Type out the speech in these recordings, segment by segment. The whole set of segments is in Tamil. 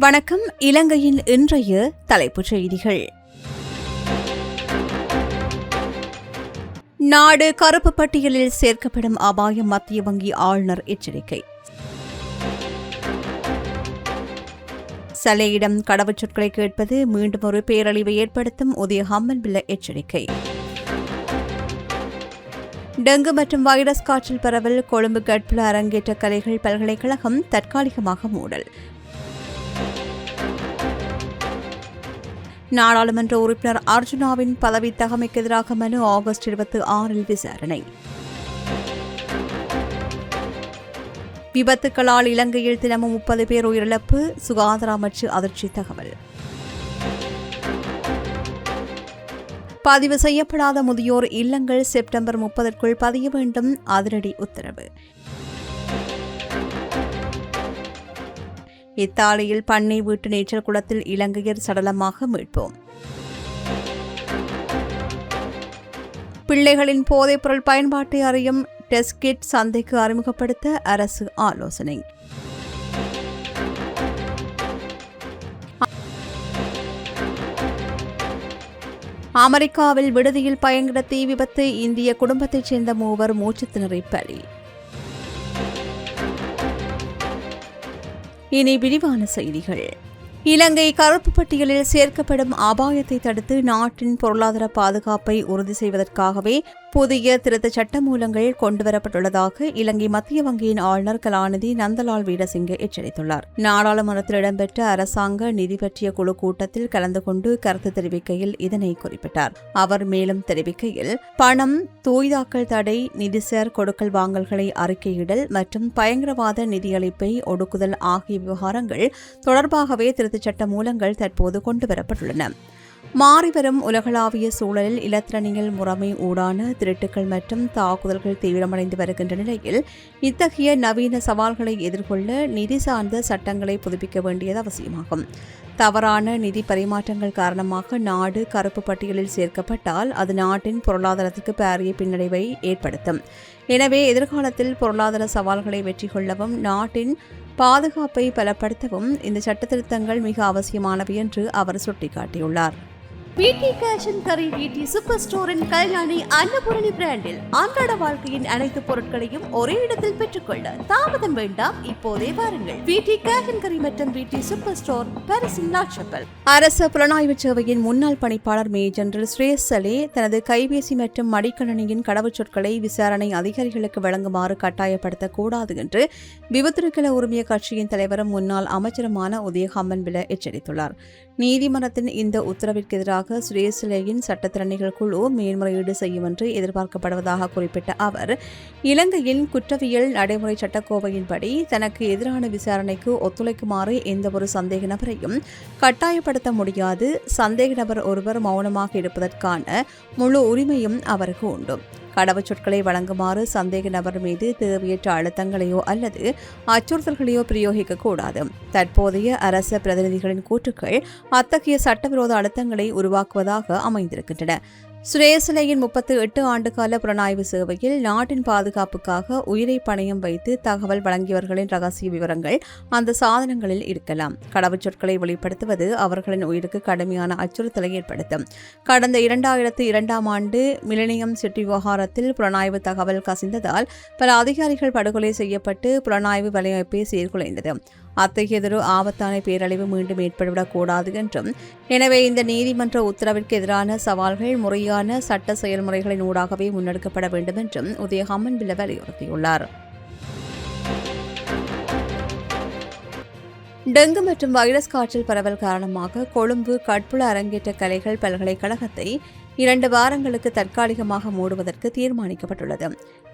வணக்கம். இலங்கையின் இன்றைய தலைப்புச் செய்திகள். நாடு கருப்பு பட்டியலில் சேர்க்கப்படும் அபாயம், மத்திய வங்கி ஆளுநர் எச்சரிக்கை. சலையிடம் கடவுச்சொற்களை கேட்பது மீண்டும் ஒரு பேரழிவை ஏற்படுத்தும், உதய ஹம்மன்பில்ல எச்சரிக்கை. டெங்கு மற்றும் வைரஸ் காய்ச்சல் பரவல், கொழும்பு கட்புல அரங்கேற்ற கலைகள் பல்கலைக்கழகம் தற்காலிகமாக மூடல். நாடாளுமன்ற உறுப்பினர் அர்ஜுனாவின் பதவி தகமைக்கு எதிராக மனு ஆகஸ்ட் 26 விசாரணை. விபத்துக்களால் இலங்கையில் தினமும் 30 பேர் உயிரிழப்பு, சுகாதார அமைச்சு அதிர்ச்சி தகவல். பதிவு செய்யப்படாத முதியோர் இல்லங்கள் செப்டம்பர் 30க்குள் பதிய வேண்டும், அதிரடி உத்தரவு. இத்தாலியில் பண்ணை வீட்டு நீச்சல் குளத்தில் இலங்கையர் சடலமாக மீட்போம். பிள்ளைகளின் போதைப்பொருள் பயன்பாட்டை அறியும் டெஸ்ட் கிட் சந்தைக்கு அறிமுகப்படுத்த அரசு ஆலோசனை. அமெரிக்காவில் விடுதியில் பயங்கர தீ விபத்து, இந்திய குடும்பத்தைச் சேர்ந்த 3 மூச்சுத் திணறி பலி. இனி விரிவான செய்திகள். இலங்கை கருப்பு பட்டியலில் சேர்க்கப்படும் அபாயத்தை தடுத்து நாட்டின் பொருளாதார பாதுகாப்பை உறுதி செய்வதற்காகவே புதிய திருத்த சட்டமூலங்கள் கொண்டுவரப்பட்டுள்ளதாக இலங்கை மத்திய வங்கியின் ஆளுநர் கலாநிதி நந்தலால் வீரசிங்க எச்சரித்துள்ளார். நாடாளுமன்றத்தில் இடம்பெற்ற அரசாங்க நிதி பற்றிய குழு கூட்டத்தில் கலந்து கொண்டு கருத்து தெரிவிக்கையில் இதனை குறிப்பிட்டார். அவர் மேலும் தெரிவிக்கையில், பணம், தூய்தாக்கல் தடை, நிதிசார் கொடுக்கல் வாங்கல்களை அறிக்கையிடல் மற்றும் பயங்கரவாத நிதியளிப்பை ஒடுக்குதல் ஆகிய விவகாரங்கள் தொடர்பாகவே திருத்த சட்ட மூலங்கள் தற்போது கொண்டுவரப்பட்டுள்ளன. மாறிவரும் உலகளாவிய சூழலில் இலத்திரனியல் முறைமை ஊடான திருட்டுகள் மற்றும் தாக்குதல்கள் தீவிரமடைந்து வருகின்ற நிலையில் இத்தகைய நவீன சவால்களை எதிர்கொள்ள நிதி சார்ந்த சட்டங்களை புதுப்பிக்க வேண்டியது அவசியமாகும். தவறான நிதி பரிமாற்றங்கள் காரணமாக நாடு கருப்பு பட்டியலில் சேர்க்கப்பட்டால் அது நாட்டின் பொருளாதாரத்துக்கு பாரிய பின்னடைவை ஏற்படுத்தும். எனவே எதிர்காலத்தில் பொருளாதார சவால்களை வெற்றி கொள்ளவும் நாட்டின் பாதுகாப்பை பலப்படுத்தவும் இந்த சட்டத்திருத்தங்கள் மிக அவசியமானவை என்று அவர் சுட்டிக்காட்டியுள்ளார். V T cash and carry V T super ஸ்டோரின் கல்யாணி அன்னபூரணி பிராண்டில் அன்றாட வாழ்க்கையின் அனைத்து பொருட்களையும் ஒரே இடத்தில் பெற்றுக்கொள்ள தாமதம் வேண்டாம், இப்போதே வாருங்கள். வீட்டி கேஷ் அண்ட் கரி மற்றும் வீட்டி சூப்பர் ஸ்டோர், பாரிஸின் லாட்சப்பல். அரசு புலனாய்வு சேவையின் முன்னாள் பணிப்பாளர் மேஜர் ஸ்ரேஸ் சலே தனது கைபேசி மற்றும் மடிக்கணினியின் கடவுச்சொற்களை விசாரணை அதிகாரிகளுக்கு வழங்குமாறு கட்டாயப்படுத்தக்கூடாது என்று விபத்திருக்கல உரிமைய கட்சியின் தலைவரும் முன்னாள் அமைச்சருமான உதய ஹம்மன்பில்ல எச்சரித்துள்ளார். நீதிமன்றத்தின் இந்த உத்தரவிற்கு எதிராக சுரேசலேயின் சட்டத்திறனிகள் குழு மேல்முறையீடு செய்யும் என்று எதிர்பார்க்கப்படுவதாக குறிப்பிட்ட அவர், இலங்கையின் குற்றவியல் நடைமுறை சட்டக்கோவையின்படி தனக்கு எதிரான விசாரணைக்கு ஒத்துழைக்குமாறு எந்தவொரு சந்தேக நபரையும் கட்டாயப்படுத்த முடியாது. சந்தேக நபர் ஒருவர் மௌனமாக இருப்பதற்கான முழு உரிமையும் அவருக்கு உண்டு. கடவுச்சொற்களை வழங்குமாறு சந்தேக நபர் மீது தேவையற்ற அழுத்தங்களையோ அல்லது அச்சுறுத்தல்களையோ பிரயோகிக்கக்கூடாது. தற்போதைய அரச பிரதிநிதிகளின் கூற்றுக்கள் அத்தகைய சட்டவிரோத அழுத்தங்களை உருவாக்குவதாக அமைந்திருக்கின்றன. சுரேசலையின் 38 ஆண்டுகால புலனாய்வு சேவையில் நாட்டின் பாதுகாப்புக்காக உயிரை பணயம் வைத்து தகவல் வழங்கியவர்களின் ரகசிய விவரங்கள் அந்த சாதனங்களில் இருக்கலாம். கடவுச்சொற்களை வெளிப்படுத்துவது அவர்களின் உயிருக்கு கடுமையான அச்சுறுத்தலை ஏற்படுத்தும். கடந்த 2002ஆம் ஆண்டு மிலேனியம் சிட்டி விவகாரத்தில் புலனாய்வு தகவல் கசிந்ததால் பல அதிகாரிகள் படுகொலை செய்யப்பட்டு புலனாய்வு வலையமைப்பை சீர்குலைந்தது. அத்தகையதொரு ஆபத்தான பேரழிவு மீண்டும் ஏற்பட்டுவிடக்கூடாது என்றும், எனவே இந்த நீதிமன்ற உத்தரவிற்கு எதிரான சவால்கள் முறையான சட்ட செயல்முறைகளின் ஊடாகவே முன்னெடுக்கப்பட வேண்டும் என்றும் உதய ஹம்மன்பில்ல வலியுறுத்தியுள்ளார். டெங்கு மற்றும் வைரஸ் காய்ச்சல் பரவல் காரணமாக கொழும்பு கட்புல அரங்கேற்ற கலைகள் பல்கலைக்கழகத்தை 2 வாரங்களுக்கு தற்காலிகமாக மூடுவதற்கு தீர்மானிக்கப்பட்டுள்ளது.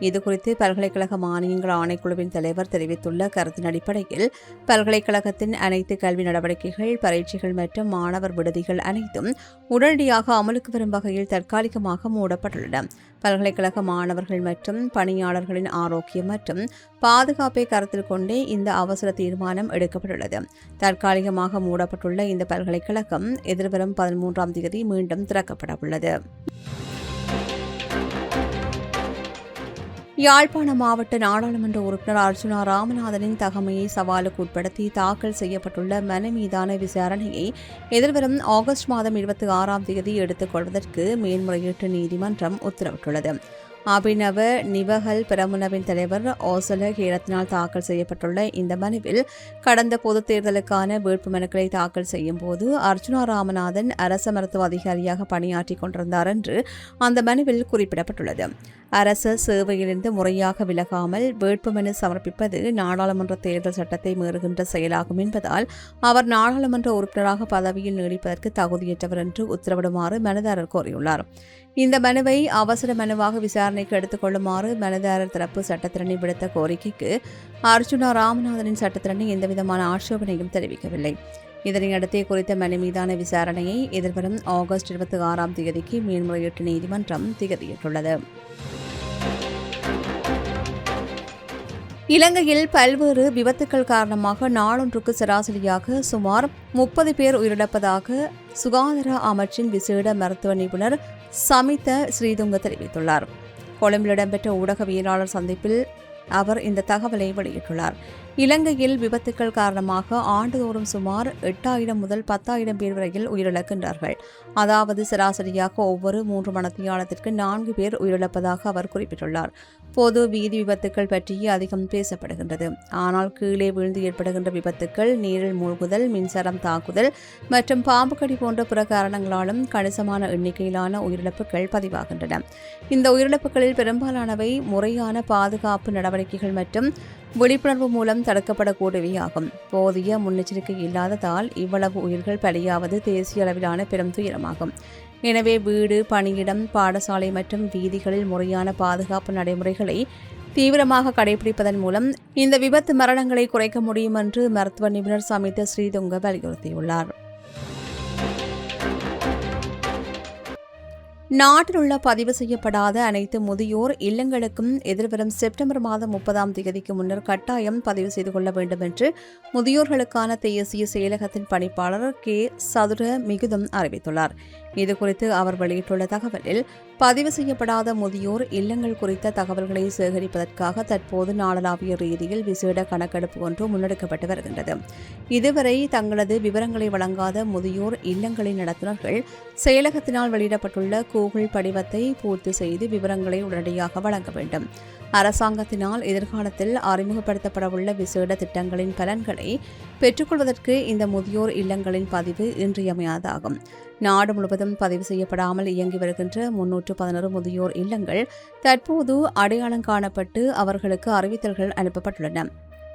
இதுகுறித்து பல்கலைக்கழக மானியங்கள் ஆணைக்குழுவின் தலைவர் தெரிவித்துள்ள கருத்தின் அடிப்படையில் பல்கலைக்கழகத்தின் அனைத்து கல்வி நடவடிக்கைகள், பரீட்சைகள் மற்றும் மாணவர் விடுதிகள் அனைத்தும் உடனடியாக அமலுக்கு வரும் வகையில் தற்காலிகமாக மூடப்பட்டுள்ளன. பல்கலைக்கழக மாணவர்கள் மற்றும் பணியாளர்களின் ஆரோக்கியம் மற்றும் பாதுகாப்பை கருத்தில் கொண்டே இந்த அவசர தீர்மானம் எடுக்கப்பட்டுள்ளது. தற்காலிகமாக மூடப்பட்டுள்ள இந்த பல்கலைக்கழகம் எதிர்வரும் 13ஆம் தேதி மீண்டும் திறக்கப்பட உள்ளது. யாழ்ப்பாண மாவட்ட நாடாளுமன்ற உறுப்பினர் அர்ச்சுனா ராமநாதனின் தகமையை சவாலுக்கு உட்படுத்தி தாக்கல் செய்யப்பட்டுள்ள மனு மீதான விசாரணையை எதிர்வரும் ஆகஸ்ட் மாதம் 26ஆம் தேதி எடுத்துக் கொள்வதற்கு மேன்முறையீட்டு நீதிமன்றம் உத்தரவிட்டுள்ளது. அபிநவ நிவகல் பிரமுனவின் தலைவர் ஓசல ஹேரத்தினால் தாக்கல் செய்யப்பட்டுள்ள இந்த மனுவில் கடந்த பொதுத் தேர்தலுக்கான வேட்புமனுக்களை தாக்கல் செய்யும் போது அர்ச்சுனா ராமநாதன் அரச மருத்துவ அதிகாரியாக பணியாற்றிக் கொண்டிருந்தார் என்று அந்த மனுவில் குறிப்பிடப்பட்டுள்ளது. அரச சேவையிலிருந்து முறையாக விலகாமல் வேட்புமனு சமர்ப்பிப்பது நாடாளுமன்ற தேர்தல் சட்டத்தை மீறுகின்ற செயலாகும் என்பதால் அவர் நாடாளுமன்ற உறுப்பினராக பதவியில் நீடிப்பதற்கு தகுதியற்றவர் என்று உத்தரவிடுமாறு மனுதாரர் கோரியுள்ளார். இந்த மனுவை அவசர மனுவாக விசாரணைக்கு எடுத்துக் கொள்ளுமாறு மனுதாரர் தரப்பு சட்டத்திரணி விடுத்த கோரிக்கைக்கு அர்ச்சுனா ராமநாதனின் சட்டத்திரணி எந்தவிதமான ஆட்சேபனையும் தெரிவிக்கவில்லை. இதனையடுத்தே குறித்த மனு மீதான விசாரணையை எதிர்வரும் ஆகஸ்ட் 26ஆம் தேதிக்கு மேன்முறையீட்டு நீதிமன்றம் திகதியிட்டுள்ளது. இலங்கையில் பல்வேறு விபத்துக்கள் காரணமாக நாளொன்றுக்கு சராசரியாக சுமார் 30 பேர் உயிரிழப்பதாக சுகாதார அமைச்சின் விசேட மருத்துவ நிபுணர் சமித ஸ்ரீதுங்க தெரிவித்துள்ளார். கொழும்பில் இடம்பெற்ற ஊடகவியலாளர் சந்திப்பில் அவர் இந்த தகவலை வெளியிட்டுள்ளார். இலங்கையில் விபத்துக்கள் காரணமாக ஆண்டுதோறும் சுமார் 8000 முதல் 10,000 பேர் வரையில் உயிரிழக்கின்றார்கள். அதாவது சராசரியாக ஒவ்வொரு 3 மணித்தியாலத்திற்கு 4 பேர் உயிரிழப்பதாக அவர் குறிப்பிட்டுள்ளார். பொது வீதி விபத்துக்கள் பற்றியே அதிகம் பேசப்படுகின்றது. ஆனால் கீழே வீழ்ந்து ஏற்படுகின்ற விபத்துக்கள், நீரில் மூழ்குதல், மின்சாரம் தாக்குதல் மற்றும் பாம்பு கடி போன்ற பிற காரணங்களாலும் கணிசமான எண்ணிக்கையிலான உயிரிழப்புகள் பதிவாகின்றன. இந்த உயிரிழப்புகளில் பெரும்பாலானவை முறையான பாதுகாப்பு நடவடிக்கைகள் மற்றும் விழிப்புணர்வு மூலம் தடுக்கப்படக்கூடியவையாகும். போதிய முன்னெச்சரிக்கை இல்லாததால் இவ்வளவு உயிர்கள் பலியாவது தேசிய அளவிலான பெரும் துயரமாகும். எனவே வீடு, பணியிடம், பாடசாலை மற்றும் வீதிகளில் முறையான பாதுகாப்பு நடைமுறைகளை தீவிரமாக கடைபிடிப்பதன் மூலம் இந்த விபத்து மரணங்களை குறைக்க முடியும் என்று மருத்துவ நிபுணர் சமித ஸ்ரீதுங்க வலியுறுத்தியுள்ளார். நாட்டில் உள்ள பதிவு செய்யப்படாத அனைத்து முதியோர் இல்லங்களுக்கும் எதிர்வரும் செப்டம்பர் மாதம் 30ஆம் தேதிக்கு முன்னர் கட்டாயம் பதிவு செய்து கொள்ள வேண்டும் என்று முதியோர்களுக்கான தேசிய செயலகத்தின் பணிப்பாளர் கே சதுர மிகுதம் அறிவித்துள்ளார். இதுகுறித்து அவர் வெளியிட்டுள்ள தகவலில், பதிவு செய்யப்படாத முதியோர் இல்லங்கள் குறித்த தகவல்களை சேகரிப்பதற்காக தற்போது நாடளாவிய ரீதியில் விசேட கணக்கெடுப்பு ஒன்று முன்னெடுக்கப்பட்டு வருகின்றது. இதுவரை தங்களது விவரங்களை வழங்காத முதியோர் இல்லங்களின் நடத்துனர்கள் செயலகத்தினால் வெளியிடப்பட்டுள்ள கூகுள் படிவத்தை பூர்த்தி செய்து விவரங்களை உடனடியாக வழங்க வேண்டும். அரசாங்கத்தினால் எதிர்காலத்தில் அறிமுகப்படுத்தப்படவுள்ள விசேட திட்டங்களின் பலன்களை பெற்றுக்கொள்வதற்கு இந்த முதியோர் இல்லங்களின் பதிவு இன்றியமையாததாகும். நாடு முழுவதும் பதிவு செய்யப்படாமல் இயங்கி வருகின்ற 311 முதியோர் இல்லங்கள் தற்போது அடையாளம் காணப்பட்டு அவர்களுக்கு அறிவித்தல்கள் அனுப்பப்பட்டுள்ளன.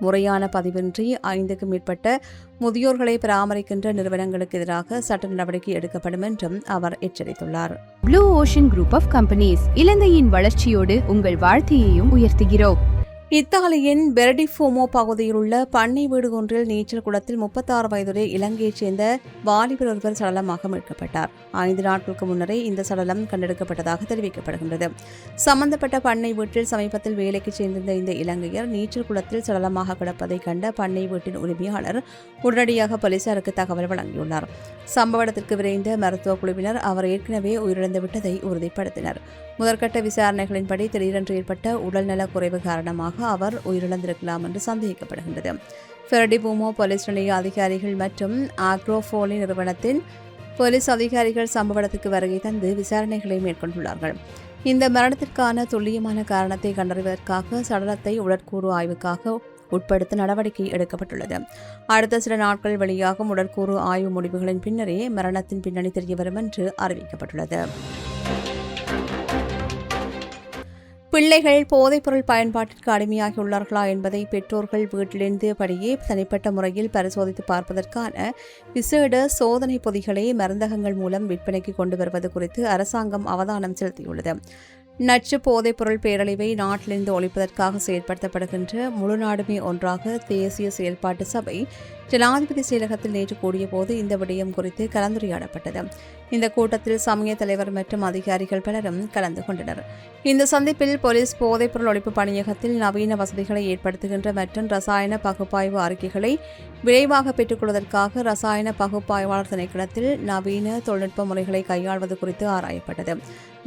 முறையான பதிவின்றி 5க்கும் மேற்பட்ட முதியோர்களை பராமரிக்கின்ற நிறுவனங்களுக்கு எதிராக சட்ட நடவடிக்கை எடுக்கப்படும் என்றும் அவர் எச்சரித்துள்ளார். Blue Ocean Group of Companies இலங்கையின் வளர்ச்சியோடு உங்கள் வாழ்க்கையையும் உயர்த்துகிறோம். இத்தாலியின் பெரடிஃபோமோ பகுதியில் உள்ள பண்ணை வீடு ஒன்றில் நீச்சல் குளத்தில் 36 வயதுடைய இலங்கையைச் சேர்ந்த வாலிபர் ஒருவர் சடலமாக மீட்கப்பட்டார். 5 நாட்களுக்கு முன்னரே இந்த சடலம் கண்டெடுக்கப்பட்டதாக தெரிவிக்கப்படுகின்றது. சம்பந்தப்பட்ட பண்ணை வீட்டில் சமீபத்தில் வேலைக்கு சேர்ந்திருந்த இந்த இலங்கையர் நீச்சல் குளத்தில் சடலமாக கிடப்பதை கண்ட பண்ணை வீட்டின் உரிமையாளர் உடனடியாக போலீசாருக்கு தகவல் வழங்கியுள்ளார். சம்பவ இடத்திற்கு விரைந்த மருத்துவ குழுவினர் அவர் ஏற்கனவே உயிரிழந்து விட்டதை உறுதிப்படுத்தினர். முதற்கட்ட விசாரணைகளின்படி திடீரென்று ஏற்பட்ட உடல்நலக் குறைவு காரணமாக அவர் உயிரிழந்திருக்கலாம் என்று சந்தேகிக்கப்படுகின்றது. பெரடிஃபோமோ போலீஸ் நிலைய அதிகாரிகள் மற்றும் ஆக்ரோஃபோலி நிறுவனத்தின் போலீஸ் அதிகாரிகள் சம்பவ இடத்துக்கு வருகை தந்து விசாரணைகளை மேற்கொண்டுள்ளார்கள். இந்த மரணத்திற்கான துல்லியமான காரணத்தை கண்டறிவதற்காக சடலத்தை உடற்கூறு ஆய்வுக்காக உட்படுத்த நடவடிக்கை எடுக்கப்பட்டுள்ளது. அடுத்த சில நாட்கள் வெளியாகும் உடற்கூறு ஆய்வு முடிவுகளின் பின்னரே மரணத்தின் பின்னணி தெரியவரும் என்று அறிவிக்கப்பட்டுள்ளது. பிள்ளைகள் போதைப்பொருள் பயன்பாட்டிற்கு அடிமையாகியுள்ளார்களா என்பதை பெற்றோர்கள் வீட்டிலிருந்தபடியே தனிப்பட்ட முறையில் பரிசோதித்து பார்ப்பதற்கான விசேட சோதனை பொதிகளை மருந்தகங்கள் மூலம் விற்பனைக்கு கொண்டு வருவது குறித்து அரசாங்கம் அவதானம் செலுத்தியுள்ளது. நச்சு போதைப்பொருள் பேரழிவை நாட்டிலிருந்து ஒழிப்பதற்காக செயல்படுத்தப்படுகின்ற முழு நாடுமே ஒன்றாக தேசிய செயல்பாட்டு சபை ஜனாதிபதி செயலகத்தில் நேற்று கூடிய போது இந்த விடயம் குறித்து கலந்துரையாடப்பட்டது. இந்த கூட்டத்தில் சமய தலைவர் மற்றும் அதிகாரிகள் பலரும் கலந்து கொண்டனர். இந்த சந்திப்பில் போலீஸ் போதைப்பொருள் ஒழிப்பு பணியகத்தில் நவீன வசதிகளை ஏற்படுத்துகின்ற மற்றும் ரசாயன பகுப்பாய்வு அறிக்கைகளை விரைவாக பெற்றுக்கொள்வதற்காக ரசாயன பகுப்பாய்வாளர் திணைக்களத்தில் நவீன தொழில்நுட்ப முறைகளை கையாள்வது குறித்து ஆராயப்பட்டது.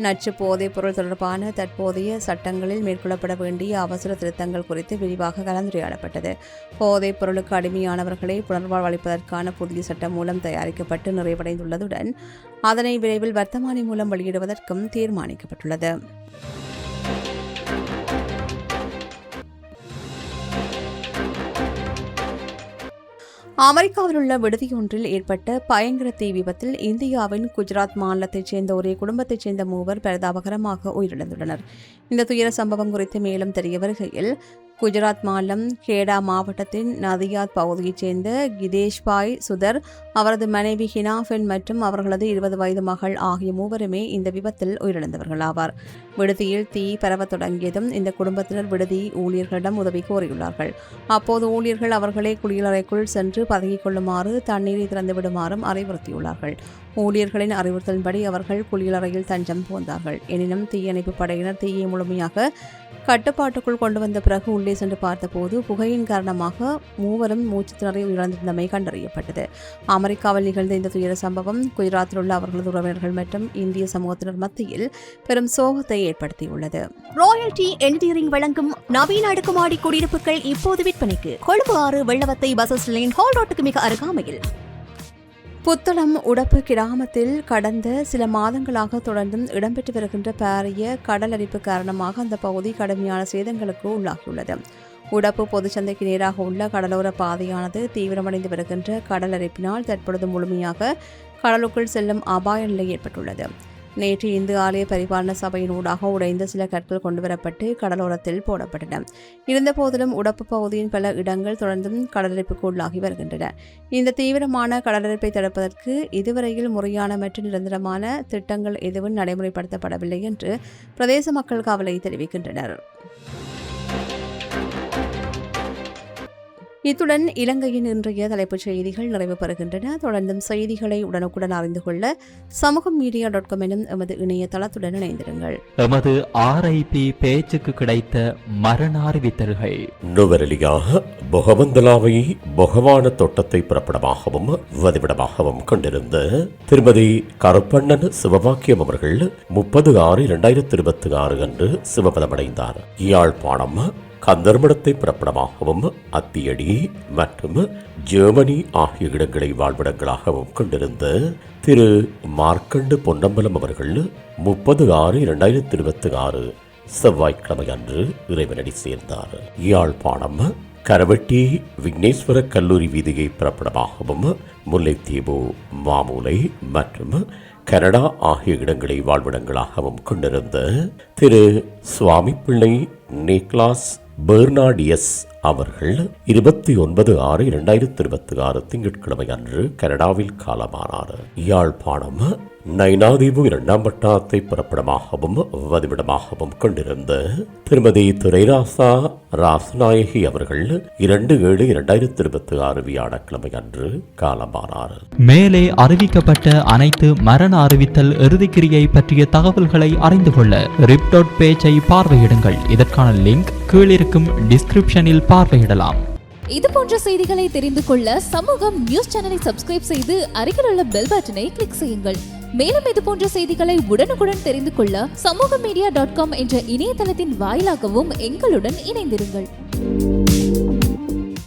நச்சு போதைப் பொருள் தொடர்பான தற்போதைய சட்டங்களில் மேற்கொள்ளப்பட வேண்டிய அவசர திருத்தங்கள் குறித்து விரிவாக கலந்துரையாடப்பட்டது. போதைப் பொருளுக்கு அடிமையானவர்களை புனர்வாழ்வளிப்பதற்கான புதிய சட்டம் மூலம் தயாரிக்கப்பட்டு நிறைவடைந்துள்ளதுடன் அதனை விரைவில் வர்த்தமானி மூலம் வெளியிடுவதற்கும் தீர்மானிக்கப்பட்டுள்ளது. அமெரிக்காவில் உள்ள விடுதியொன்றில் ஏற்பட்ட பயங்கர தீ விபத்தில் இந்தியாவின் குஜராத் மாநிலத்தைச் சேர்ந்த ஒரே குடும்பத்தைச் சேர்ந்த 3 பரிதாபகரமாக உயிரிழந்துள்ளனர். இந்த துயர சம்பவம் குறித்து மேலும் தெரிய வருகையில், குஜராத் மாநிலம் கேடா மாவட்டத்தின் நதியாத் பகுதியைச் சேர்ந்த கிதேஷ்பாய் சுதர், அவரது மனைவி ஹினாஃபென் மற்றும் அவர்களது 20 வயது மகள் ஆகிய 3 இந்த விபத்தில் உயிரிழந்தவர்கள் ஆவார். விடுதியில் தீ பரவத் தொடங்கியதும் இந்த குடும்பத்தினர் விடுதி ஊழியர்களிடம் உதவி கோரியுள்ளார்கள். அப்போது ஊழியர்கள் அவர்களை குளியலறைக்குள் சென்று பதுங்கிக் கொள்ளுமாறு தண்ணீரை திறந்து விடுமாறும் அறிவுறுத்தியுள்ளார்கள். ஊழியர்களின் அறிவுறுத்தலின்படி அவர்கள் குளியலறையில் தஞ்சம் புகுந்தார்கள். எனினும் தீயணைப்பு படையினர் தீயை முழுமையாக கட்டுப்பாட்டுக்குள் கொண்டு வந்த பிறகு உள்ளே சென்று பார்த்தபோது புகையின் காரணமாக 3 மூச்சு திணறி உயிரிழந்திருந்தமை கண்டறியப்பட்டது. அமெரிக்காவில் நிகழ்ந்த இந்த துயர சம்பவம் குஜராத்தில் உள்ள அவர்களது உறவினர்கள் மற்றும் இந்திய சமூகத்தினர் மத்தியில் பெரும் சோகத்தை ஏற்படுத்தியுள்ளது. ராயல்டி என்ஜினியரிங் வழங்கும் நவீன அடுக்குமாடி குடியிருப்புகள் இப்போது விற்பனைக்கு. Colombo 6 Wellawatte bus line hall ரோட்டுக்கு மிக அருகாமையில். புத்தளம் உடப்பு கிராமத்தில் கடந்த சில மாதங்களாக தொடர்ந்தும் இடம்பெற்று வருகின்ற பாரிய கடலரிப்பு காரணமாக அந்த பகுதி கடுமையான சேதங்களுக்கு உள்ளாகியுள்ளது. உடப்பு பொதுச்சந்தைக்கு நேராக உள்ள கடலோர பாதையானது தீவிரமடைந்து வருகின்ற கடலரிப்பினால் தற்பொழுது முழுமையாக கடலுக்குள் செல்லும் அபாய நிலை ஏற்பட்டுள்ளது. நேற்று இந்து ஆலய பரிபாலன சபையின் ஊடாக உடைந்த சில கற்கள் கொண்டுவரப்பட்டு கடலோரத்தில் போடப்பட்டன. இருந்தபோதிலும் உடப்பு பகுதியின் பல இடங்கள் தொடர்ந்தும் கடலரிப்புக்கு உள்ளாகி வருகின்றன. இந்த தீவிரமான கடலரிப்பை தடுப்பதற்கு இதுவரையில் முறையான மற்றும் நிரந்தரமான திட்டங்கள் எதுவும் நடைமுறைப்படுத்தப்படவில்லை என்று பிரதேச மக்கள் கவலை தெரிவிக்கின்றனர். இத்துடன் இலங்கையின் இன்றைய தலைப்புச் செய்திகள் நிறைவு பெறுகின்றன. தொடர்ந்தும் செய்திகளை உடனுக்குடன் அறிந்து கொள்ள சமூகமீடியா.com எனும் எமது இணையதளத்துடன் இணைந்திருங்கள். எமது RIP பேச்சுக்கு கிடைத்த மரண அறிவித்தல்கள். நுவரெலியாக பொகவந்தலாவை பொகவான தோட்டத்தை புறப்படமாகவும் வதிவிடமாகவும் கொண்டிருந்த திருமதி கருப்பண்ணன் சிவபாக்கியம் அவர்கள் 30/6/2026 அன்று சிவபதமடைந்தார். யாழ்ப்பாணம் கந்தர்மடத்தை புறப்படமாகவும் அத்தியடி மற்றும் ஜெர்மனி ஆகிய இடங்களை வாழ்விடங்களாகவும் கொண்டிருந்த திரு மார்க்கண்டு பொன்னம்பலம் அவர்கள் 30/6/2026 செவ்வாய்க்கிழமை அன்று இறைவனடி சேர்ந்தார். யாழ்ப்பாணம் கரவெட்டி விக்னேஸ்வர கல்லூரி வீதியை புறப்படமாகவும் முல்லைத்தீவு மாமூலை மற்றும் கனடா ஆகிய இடங்களை வாழ்விடங்களாகவும் கொண்டிருந்த திரு சுவாமி பிள்ளை நிக்லாஸ் பெர்னாடியஸ் அவர்கள் 29/6/2026 திங்கட்கிழமை அன்று கனடாவில் காலமானார். யாழ்ப்பாணம் நைனாதீவு 2ஆம் வட்டாரத்தை புறப்படமாகவும் வதிவிடமாகவும் கொண்டிருந்த திருமதி துரைராசா ராசநாயகி அவர்கள் 2/7/2026 வியாழக்கிழமை அன்று காலமானார். மேலே அறிவிக்கப்பட்ட அனைத்து மரண அறிவித்தல் இறுதிக்கிரியை பற்றிய தகவல்களை அறிந்து கொள்ள ரிப் பேஜை பார்வையிடுங்கள். இதற்கான லிங்க் கீழிருக்கும் டிஸ்கிரிப்ஷனில் பார்வையிடலாம். இது போன்ற செய்திகளை தெரிந்து கொள்ள சமூகம் நியூஸ் சேனலை சப்ஸ்கிரைப் செய்து அருகில் உள்ள பெல் பட்டனை கிளிக் செய்யுங்கள். மேலும் இது போன்ற செய்திகளை உடனுக்குடன் தெரிந்து கொள்ள சமூகமீடியா.com என்ற இணையதளத்தின் வாயிலாகவும் எங்களுடன் இணைந்திருங்கள்.